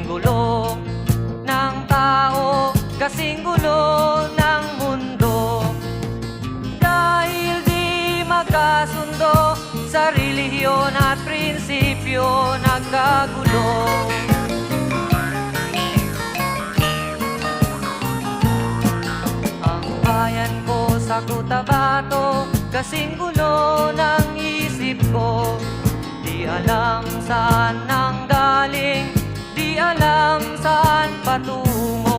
gulo ng tao, kasing gulo ng mundo. Dahil di magkasundo sa relihiyon at prinsipyo, nagkagulo. Ang bayan ko sa Cotabato, kasing gulo ng isip ko. Di alam saan nang galing, di alam saan patungo.